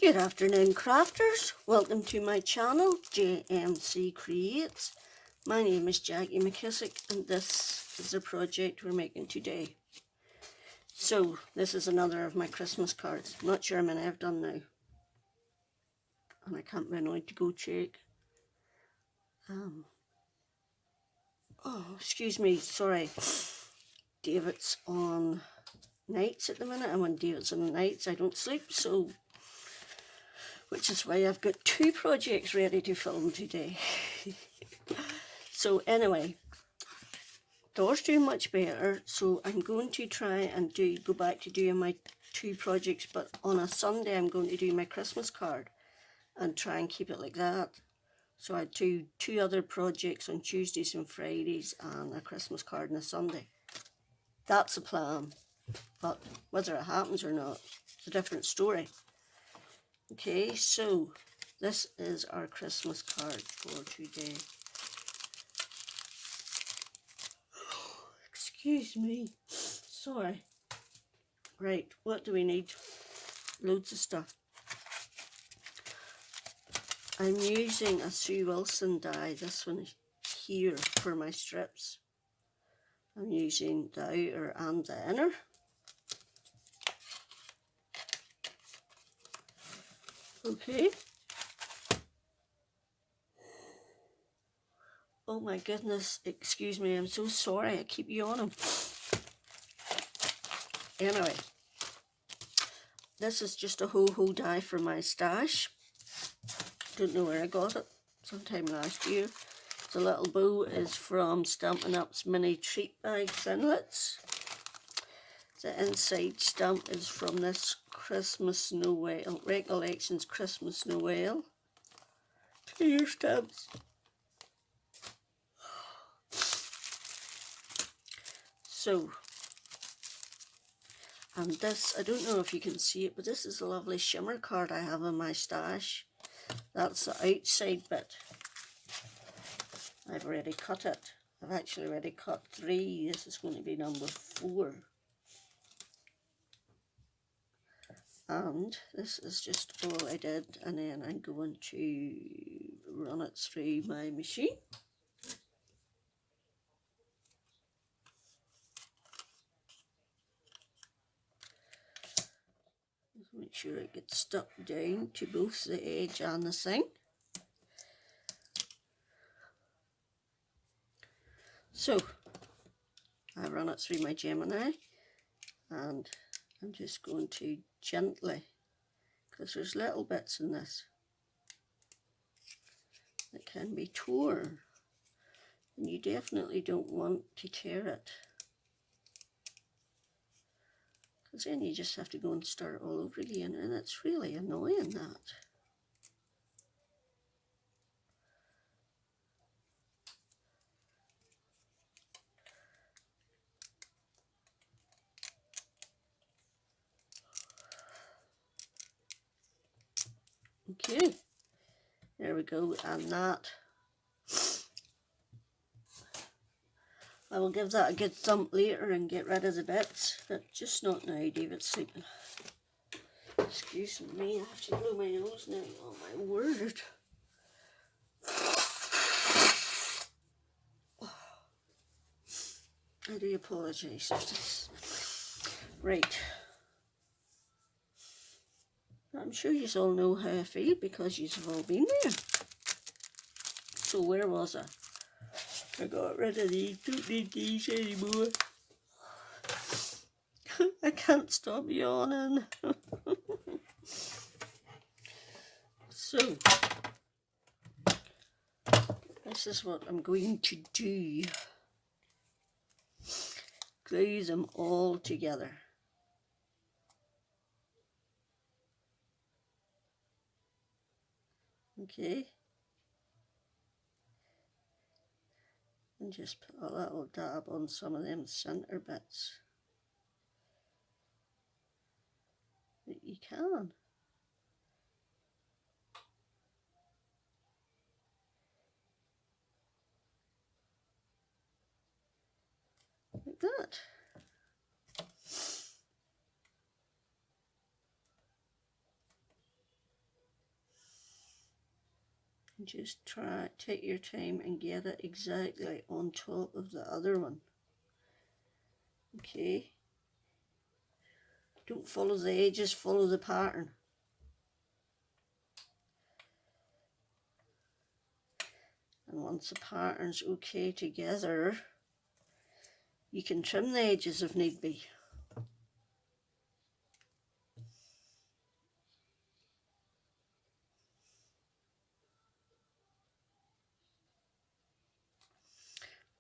Good afternoon, crafters. Welcome to my channel, JMC Creates. My name is Jackie McKissick and this is the project we're making today. So, this is another of my Christmas cards. I'm not sure how many I've done now. And I can't remember to go check. Oh, excuse me, sorry. David's on nights at the minute, and when David's on nights I don't sleep, so which is why I've got two projects ready to film today. So anyway, Door's doing much better, so I'm going to try and go back to doing my two projects, but on a Sunday I'm going to do my Christmas card and try and keep it like that. So I do two other projects on Tuesdays and Fridays and a Christmas card on a Sunday. That's the plan, but whether it happens or not, it's a different story. Okay, so this is our Christmas card for today. Excuse me, sorry. Right, what do we need? Loads of stuff. I'm using a Sue Wilson die, this one here, for my strips. I'm using the outer and the inner. Okay. Oh my goodness, excuse me, I'm so sorry, I keep yawning. Anyway, this is just a Hohoho die for my stash. Don't know where I got it, sometime last year. The little bow is from Stampin' Up's mini treat bag thinlits. The inside stamp is from this Christmas Noel, Recollections Christmas Noel. Clear stamps. So, and this, I don't know if you can see it, but this is a lovely shimmer card I have in my stash. That's the outside bit. I've already cut it. I've actually already cut 3. This is going to be number 4. And this is just all I did, and then I'm going to run it through my machine. Just make sure it gets stuck down to both the edge and the thing. So, I run it through my Gemini, and I'm just going to gently, because there's little bits in this that can be torn, and you definitely don't want to tear it, because then you just have to go and start all over again, and it's really annoying that. Okay, there we go, and that, I will give that a good thump later and get rid of the bits, but just not now. David's sleeping. Excuse me, I have to blow my nose now. Oh my word. I do apologise. Right. I'm sure you all know how I feel because you've all been there. So where was I? I got rid of these. Don't need these anymore. I can't stop yawning. So, this is what I'm going to do. Glue them all together. Okay. And just put a little dab on some of them centre bits that you can. Like that. Just take your time and get it exactly on top of the other one. Okay. Don't follow the edges, follow the pattern. And once the pattern's okay together, you can trim the edges if need be.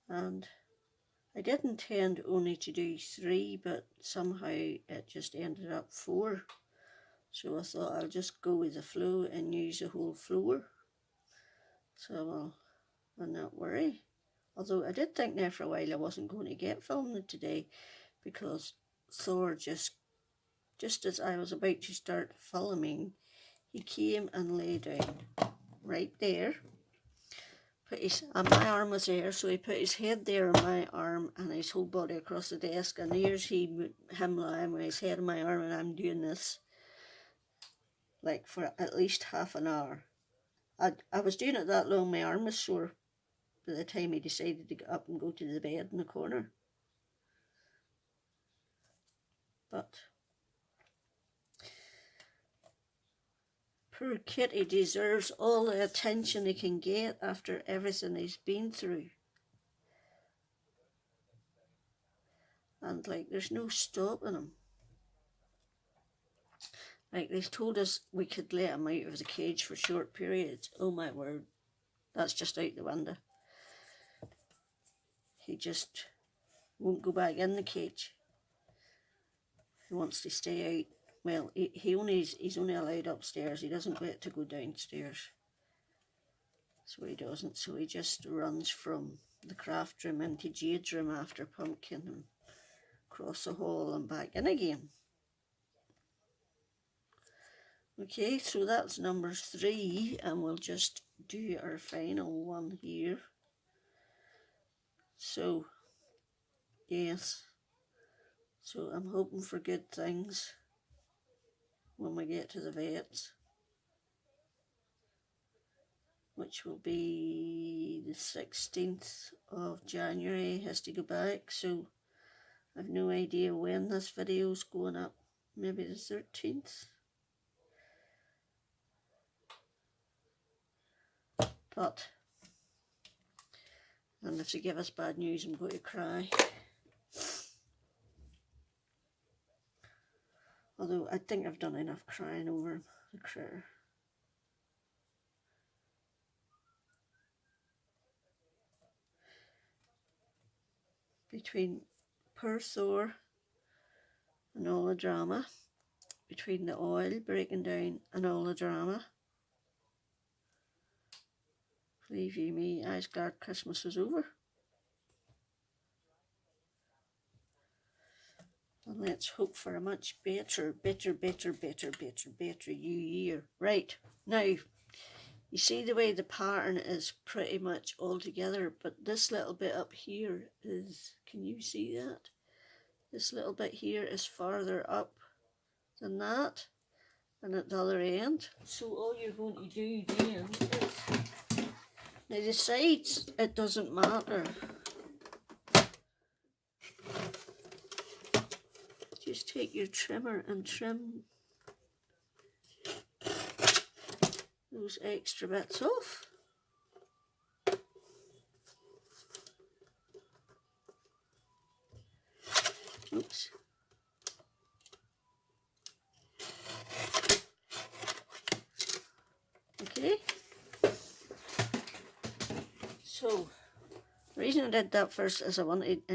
And I did intend only to do 3, but somehow it just ended up 4. So I thought I'll just go with the flow and use the whole floor. So I'll not worry. Although I did think there for a while I wasn't going to get filming today, because Thor just as I was about to start filming, he came and lay down right there. And my arm was there, so he put his head there on my arm and his whole body across the desk, and there's him lying with his head on my arm, and I'm doing this like for at least half an hour. I was doing it that long, my arm was sore by the time he decided to get up and go to the bed in the corner. But poor Kitty deserves all the attention he can get after everything he's been through. And like, there's no stopping him. Like, they told us we could let him out of the cage for short periods. Oh my word, that's just out the window. He just won't go back in the cage. He wants to stay out. Well, he's only allowed upstairs. He doesn't get to go downstairs. So he doesn't. So he just runs from the craft room into Jade's room after Pumpkin, and across the hall and back in again. Okay, so that's number 3, and we'll just do our final one here. So, yes. So I'm hoping for good things when we get to the vets, which will be the 16th of January. He has to go back, so I've no idea when this video's going up. Maybe the 13th. But, and if they give us bad news, I'm going to cry. Although I think I've done enough crying over the critter. Between poor Thor and all the drama, between the oil breaking down and all the drama, believe you me, I was glad Christmas was over. And let's hope for a much better new year. Right, now, you see the way the pattern is pretty much all together, but this little bit up here is, can you see that? This little bit here is farther up than that, and at the other end. So all you're going to do then is, now the sides, it doesn't matter. Just take your trimmer and trim those extra bits off. Oops. Okay. So, the reason I did that first is I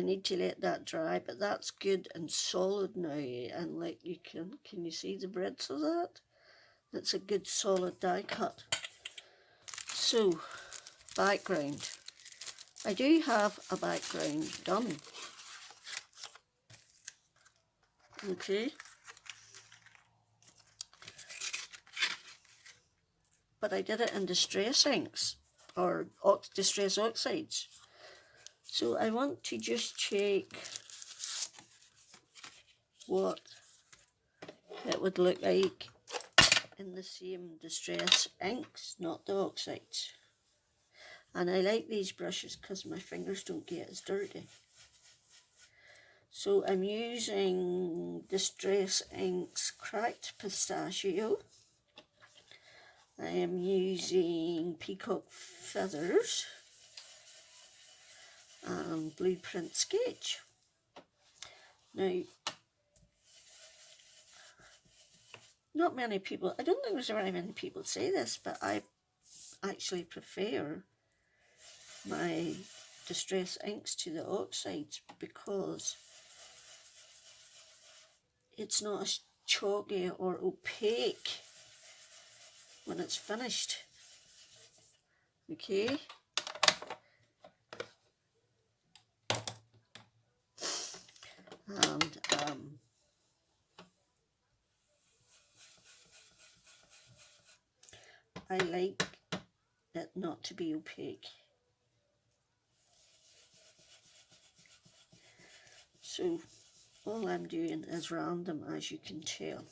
need to let that dry, but that's good and solid now, and like can you see the breadth of that? That's a good solid die cut. So, background. I do have a background done. Okay. But I did it in distress inks, or distress oxides. So I want to just check what it would look like in the same distress inks, not the oxides. And I like these brushes because my fingers don't get as dirty. So I'm using Distress Inks Cracked Pistachio. I am using Peacock Feathers and Blueprint Sketch. Now, not many people, I don't think there's very many people say this, but I actually prefer my Distress Inks to the oxides because it's not as chalky or opaque when it's finished. Okay. And I like it not to be opaque. So all I'm doing is random, as you can tell.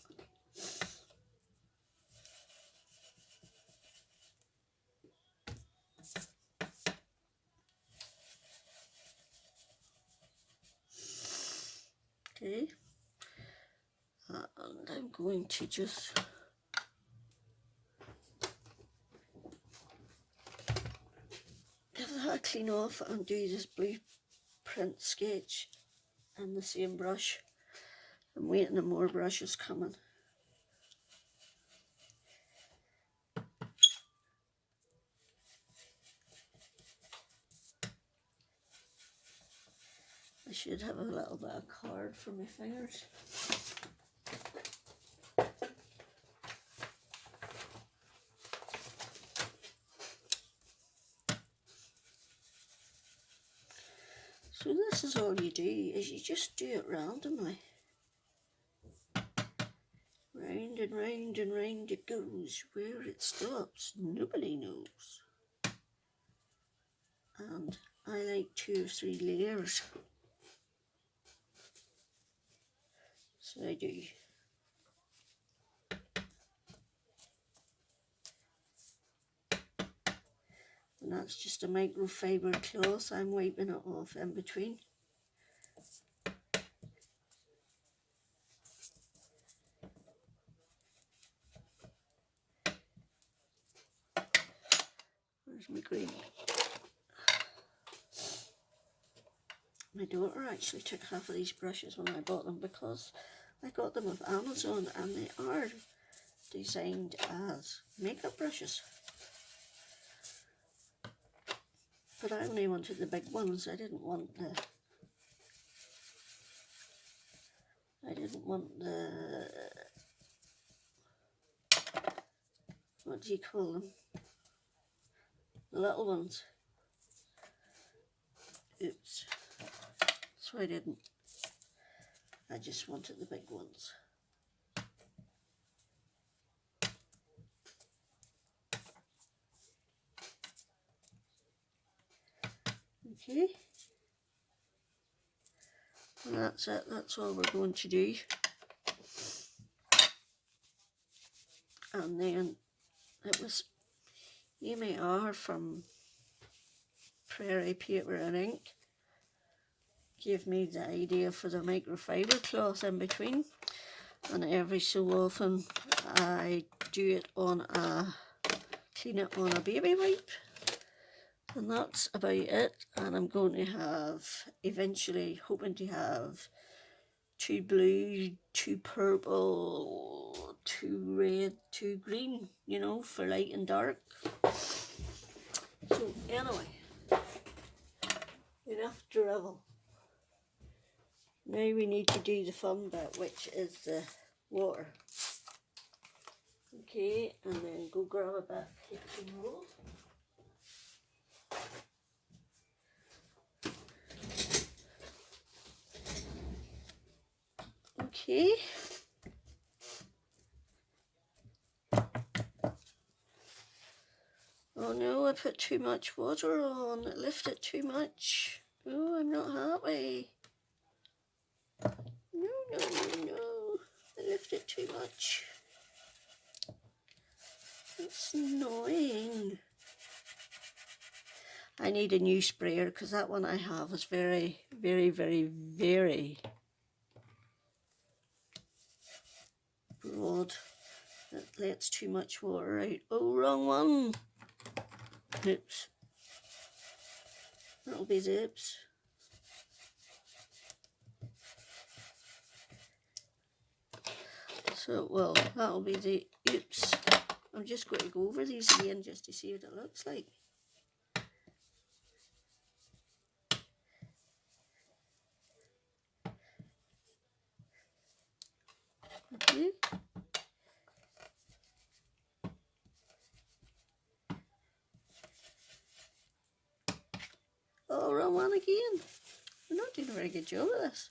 Okay, and I'm going to just give that a clean off and do this Blueprint Sketch and the same brush. I'm waiting on more brushes coming. I should have a little bit of card for my fingers. So this is all you do, is you just do it randomly. Round and round and round it goes. Where it stops, nobody knows. And I like 2 or 3 layers. So I do. And that's just a microfiber cloth. I'm wiping it off in between. Where's my green? My daughter actually took half of these brushes when I bought them because I got them off Amazon and they are designed as makeup brushes. But I only wanted the big ones. I didn't want the what do you call them? The little ones. Oops. So I didn't. I just wanted the big ones. Okay. And that's it. That's all we're going to do. And then it was Amy R from Prairie Paper and Ink gave me the idea for the microfiber cloth in between, and every so often I do it on a clean it on a baby wipe, and that's about it. And I'm going to have eventually hoping to have 2 blue, 2 purple, 2 red, 2 green, you know, for light and dark. So anyway, enough drivel. Now we need to do the fun bit, which is the water. Okay, and then go grab a bit of kitchen roll. Okay. Oh no, I put too much water on. It lifted too much. Oh, I'm not happy. No, no, no, no. I lifted too much. It's annoying. I need a new sprayer because that one I have is very, very, very, very broad. It lets too much water out. Oh, wrong one. Oops. That'll be the oops. So, well, that'll be the oops. I'm just going to go over these again just to see what it looks like. Okay. Oh, wrong one again. We're not doing a very good job of this.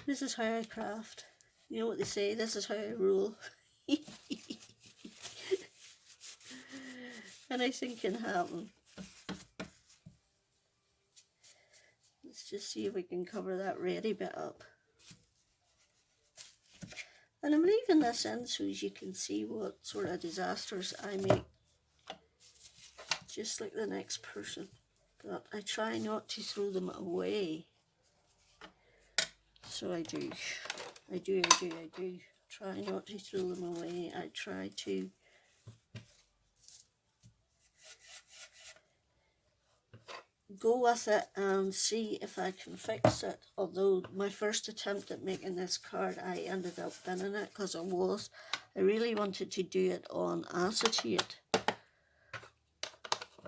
This is how I craft. You know what they say, this is how I rule. Anything can happen. Let's just see if we can cover that ready bit up. And I'm leaving this in so as you can see what sort of disasters I make, just like the next person. But I try not to throw them away. So I do. I do. Try not to throw them away. I try to go with it and see if I can fix it. Although my first attempt at making this card, I ended up binning it because I really wanted to do it on acetate,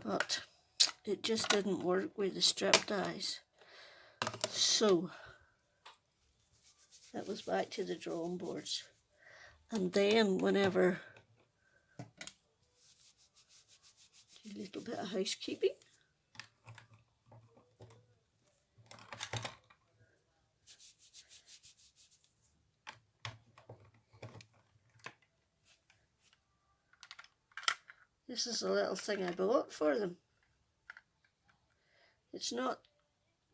but it just didn't work with the strip dies. So that was back to the drawing boards. And then whenever, a little bit of housekeeping. This is a little thing I bought for them. It's not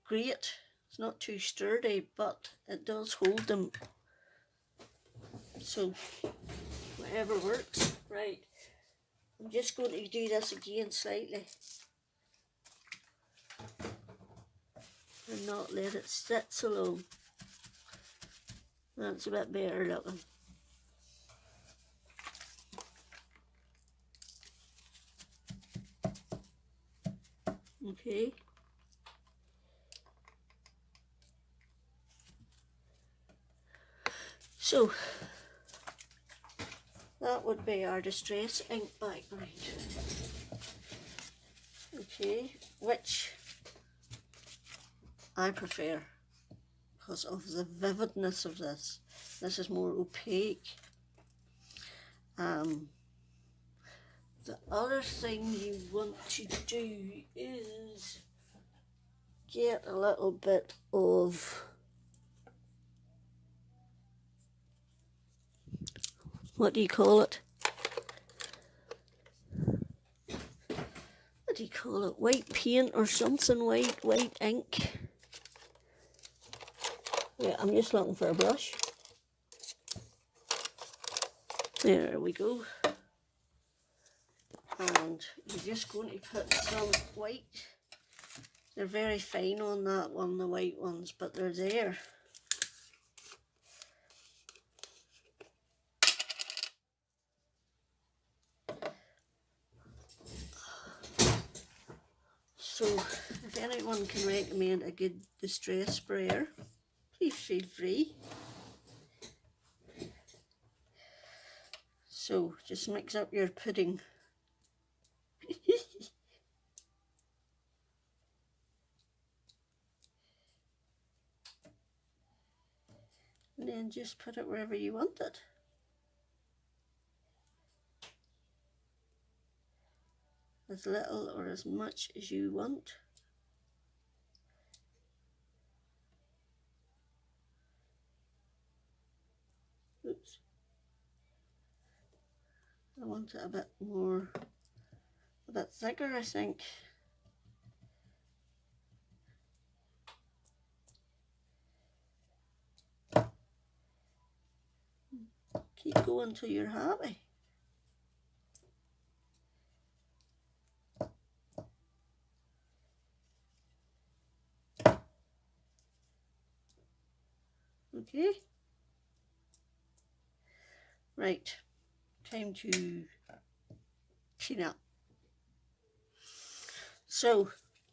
great, it's not too sturdy, but it does hold them. So whatever works. Right, I'm just going to do this again slightly and not let it sit so long. That's a bit better looking. Okay. So that would be our distress ink background. Okay, which I prefer because of the vividness of this. This is more opaque. The other thing you want to do is get a little bit of, what do you call it? What do you call it? White paint or something, white ink. Yeah, I'm just looking for a brush. There we go. And you're just going to put some white. They're very fine on that one, the white ones, but they're there. So if anyone can recommend a good distress sprayer, please feel free. So just mix up your pudding. And then just put it wherever you want it. As little or as much as you want. Oops. I want it a bit more, a bit thicker, I think. Keep going till you're happy. Okay. Right. Time to clean up. So,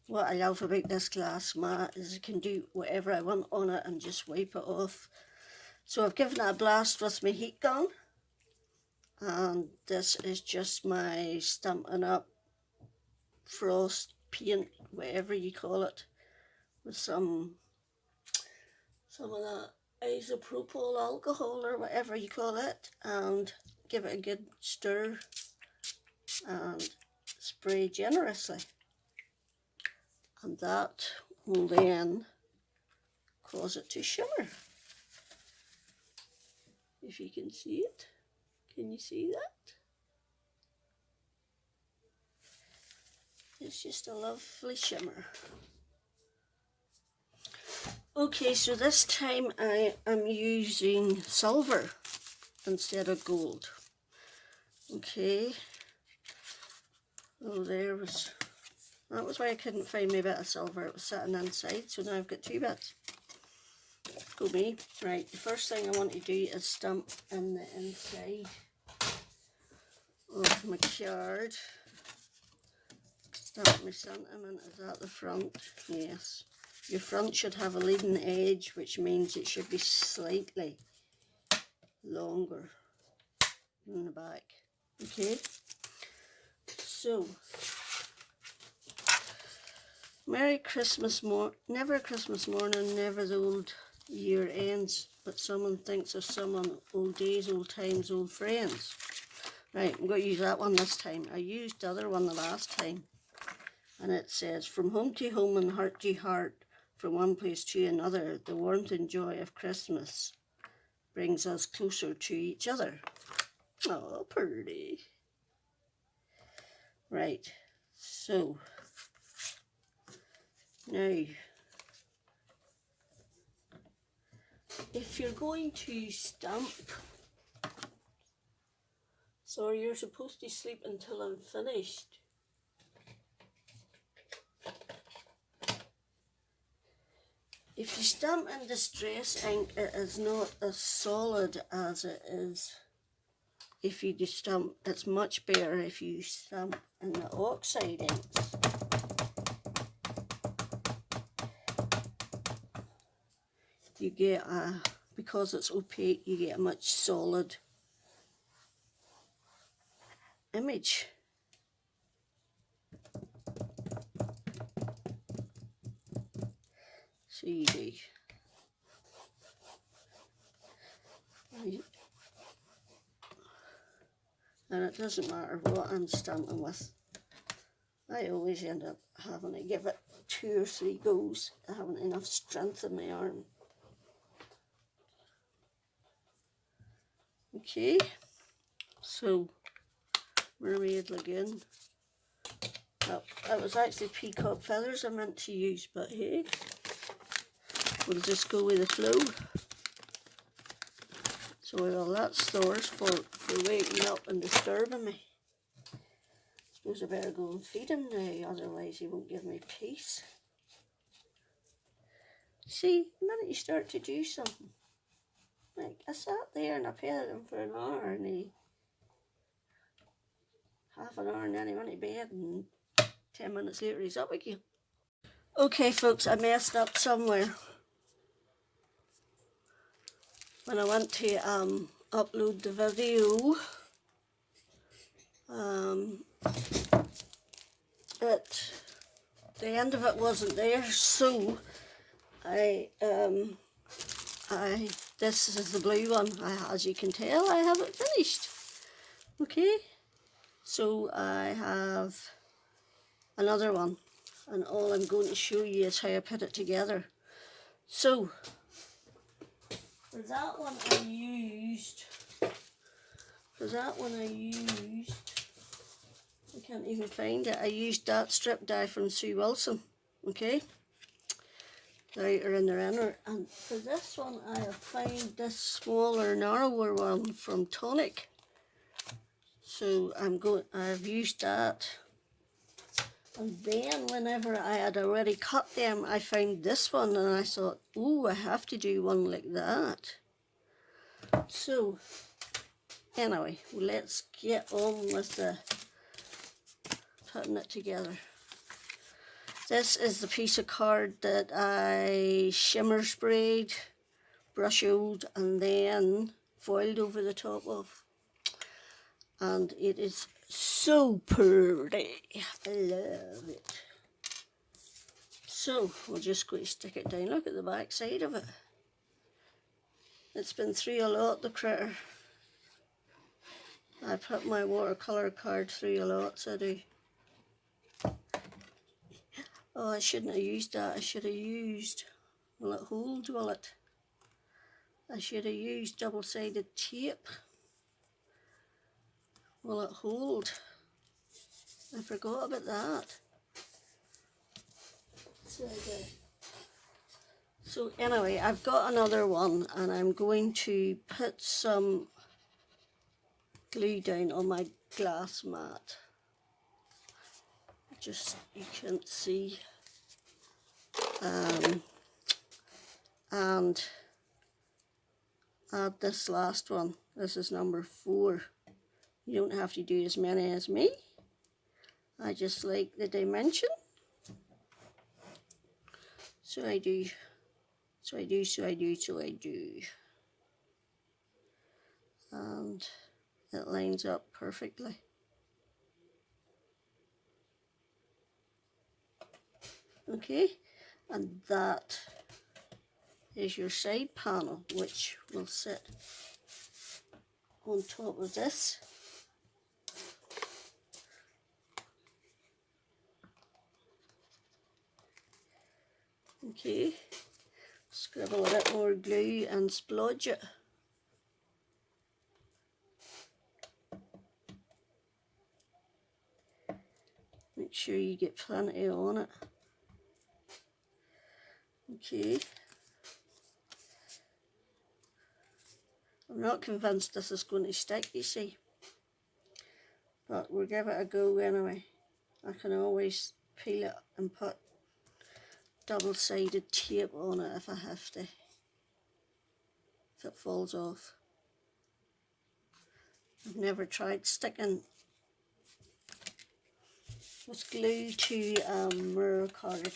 what I love about this glass mat is I can do whatever I want on it and just wipe it off. So I've given it a blast with my heat gun, and this is just my Stampin' Up! Frost paint, whatever you call it, with some of that isopropyl alcohol or whatever you call it, and give it a good stir and spray generously. And that will then cause it to shimmer. If you can see it. Can you see that? It's just a lovely shimmer. Okay, so this time I am using silver instead of gold. Okay. Oh, that was why I couldn't find my bit of silver. It was sitting inside, so now I've got two bits. Go me. Right, the first thing I want to do is stamp in the inside of my card. Stamp my sentiment. Is that the front? Yes. Your front should have a leading edge, which means it should be slightly longer than the back. Okay. So, Merry Christmas never a Christmas morning, never the old year ends, but someone thinks of someone, old days, old times, old friends. Right, I'm going to use that one this time. I used the other one the last time. And it says, from home to home and heart to heart, from one place to another, the warmth and joy of Christmas brings us closer to each other. Oh, pretty. Right, so now, if you're going to stamp, so you're supposed to sleep until I'm finished. If you stamp in distress ink, it is not as solid as it is if you do stamp. It's much better if you stamp in the oxide inks. You get because it's opaque, you get a much solid image. So you do. Right. And it doesn't matter what I'm stamping with. I always end up having to give it 2 or 3 goes. I haven't enough strength in my arm. Okay, so Mermaid Lagoon. Oh, that was actually peacock feathers I meant to use, but hey, we'll just go with the flow. So well, that's theirs for waking up and disturbing me. Suppose I better go and feed him now, otherwise he won't give me peace. See, the minute you start to do something, like I sat there and I petted him for an hour and he, half an hour and then he went to bed and 10 minutes later he's up again. Okay folks, I messed up somewhere. When I went to upload the video, the end of it wasn't there, so this is the blue one. As you can tell, I have it finished. Okay, so I have another one, and all I'm going to show you is how I put it together. So for that one I used, I can't even find it. I used that strip die from Sue Wilson. Okay. the outer and the inner. And for this one I have found this smaller, narrower one from Tonic. So I've used that. And then whenever I had already cut them, I found this one and I thought, oh, I have to do one like that. So anyway, let's get on with the putting it together. This is the piece of card that I shimmer sprayed, brushed, and then foiled over the top of. And it is so pretty. I love it. So we're just going to stick it down. Look at the back side of it. It's been through a lot, the critter. I put my watercolour card through a lot, so I do. Oh, I shouldn't have used that. I should have used, will it hold, will it? I should have used double-sided tape. Will it hold? I forgot about that. So anyway, I've got another one and I'm going to put some glue down on my glass mat. Just, you can't see. And add this last one. This is number 4. You don't have to do as many as me. I just like the dimension. So I do. So I do, so I do, so I do. And it lines up perfectly. Okay, and that is your side panel, which will sit on top of this. Okay, scribble a bit more glue and splodge it. Make sure you get plenty on it. Okay. I'm not convinced this is going to stick, you see. But we'll give it a go anyway. I can always peel it and put double-sided tape on it if I have to. If it falls off. I've never tried sticking with glue to mirror card.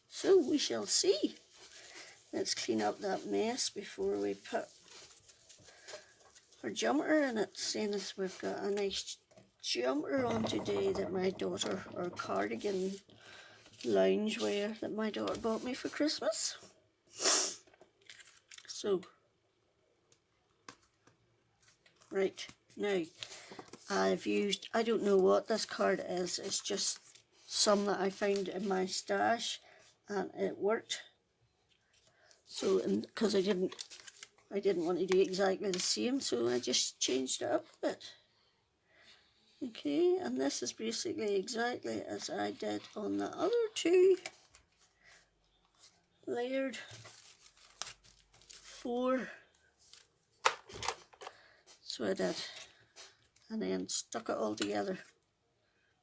So we shall see. Let's clean up that mess before we put our jumper in it, seeing as we've got a nice jumper on today that my daughter, or cardigan loungewear that my daughter bought me for Christmas. So, right, now I've used, I don't know what this card is, it's just some that I found in my stash and it worked. So, because I didn't want to do exactly the same, so I just changed it up a bit. Okay, and this is basically exactly as I did on the other 2 layered 4. So I did, and then stuck it all together.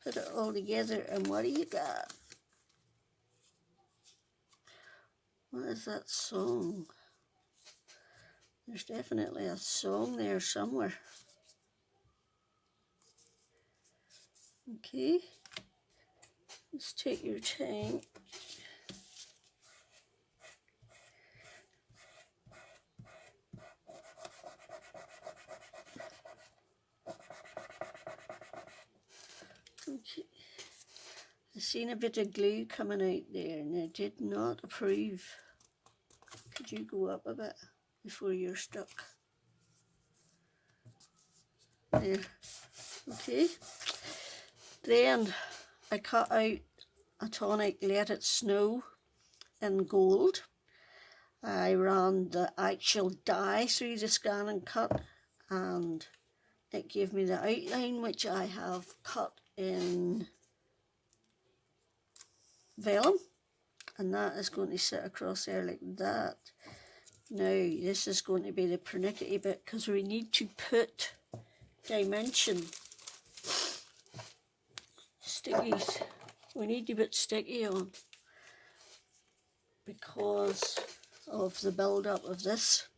Put it all together, and what do you got? What is that song? There's definitely a song there somewhere. Okay, let's take your time. Okay, I seen a bit of glue coming out there and I did not approve. Could you go up a bit before you're stuck? There. Okay. Then I cut out a Tonic Let It Snow in gold. I ran the actual die through the scan and cut, and it gave me the outline, which I have cut in vellum, and that is going to sit across there like that. Now this is going to be the pernickety bit, because we need to put dimension stickies. We need to put sticky on because of the build up of this.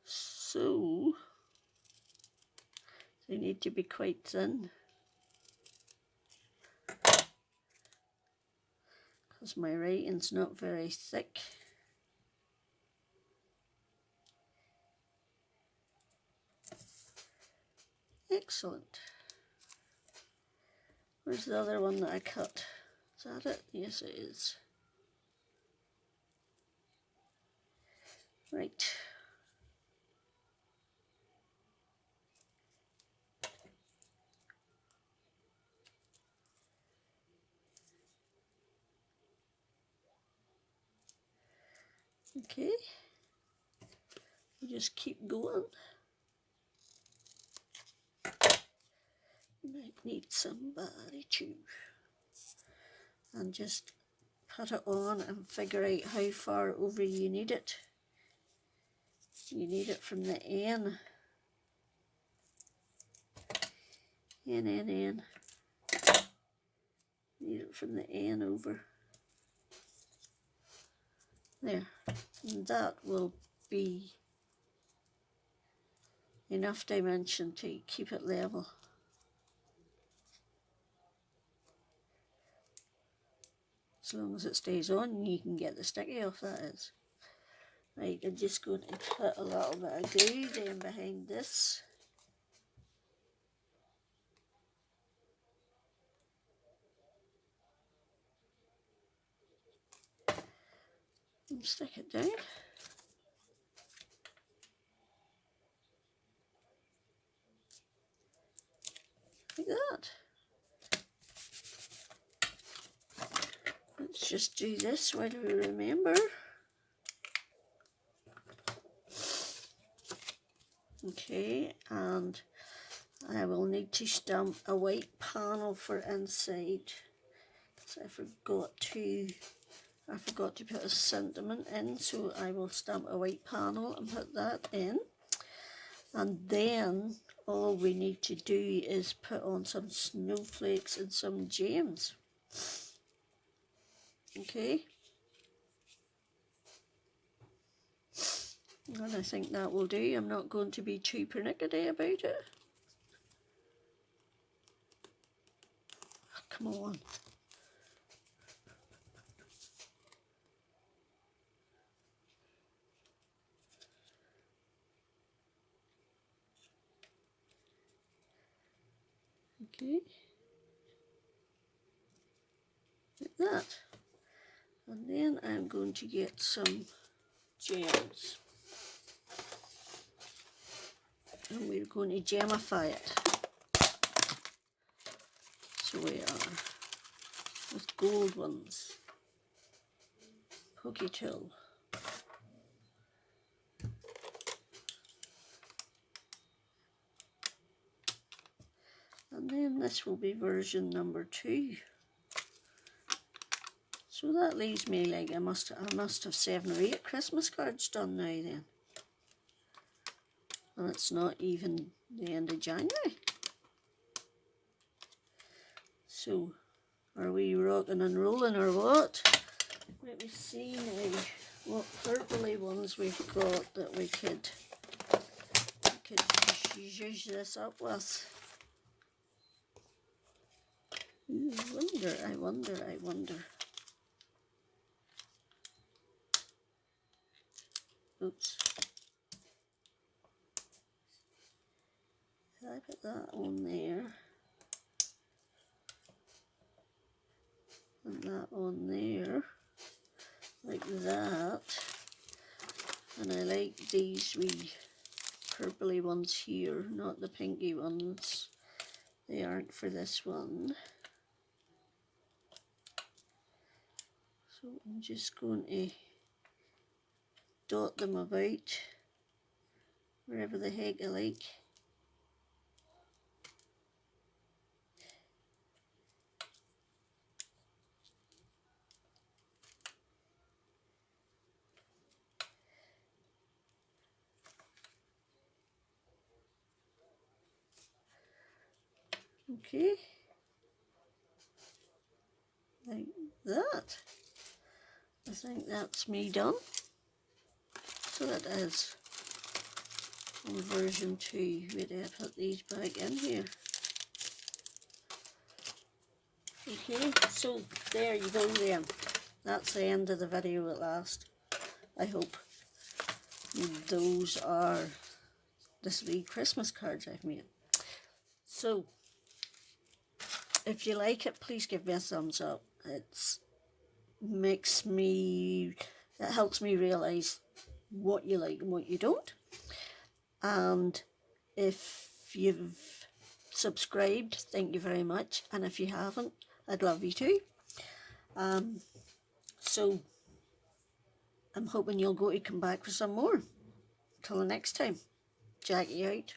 So they need to be quite thin, because my writing's not very thick. Excellent. Where's the other one that I cut? Is that it? Yes, it is. Right. Okay. We just keep going. Might need somebody too. And just put it on and figure out how far over you need it. You need it from the end. N. Need it from the end over. There. And that will be enough dimension to keep it level. As long as it stays on, you can get the sticky off, that is. Right, I'm just going to put a little bit of glue down behind this. And stick it down. Like that. Let's just do this while we remember. Okay, and I will need to stamp a white panel for inside. So I forgot to put a sentiment in, so I will stamp a white panel and put that in. And then all we need to do is put on some snowflakes and some gems. Okay. And I think that will do. I'm not going to be too pernickety about it. Come on. Okay. Like that. And then I'm going to get some gems. And we're going to gemify it. So we are with gold ones. Pokey tool. And then this will be version number 2. So that leaves me like I must have 7 or 8 Christmas cards done now then. And it's not even the end of January. So are we rocking and rolling or what? Let me see now what purpley ones we've got that we could zhuzh this up with. Ooh, I wonder. Oops. Did I put that on there? And that on there. Like that. And I like these wee purpley ones here, not the pinky ones. They aren't for this one. So I'm just going to dot them about wherever the heck I like. Okay, like that. I think that's me done. So that is on version 2. Where do I put these back in here? Okay, so there you go there. That's the end of the video at last. I hope those are the wee Christmas cards I've made. So, if you like it, please give me a thumbs up. It helps me realise what you like and what you don't. And if you've subscribed, thank you very much. And if you haven't, I'd love you too. So I'm hoping you'll come back for some more. Till the next time, Jackie out.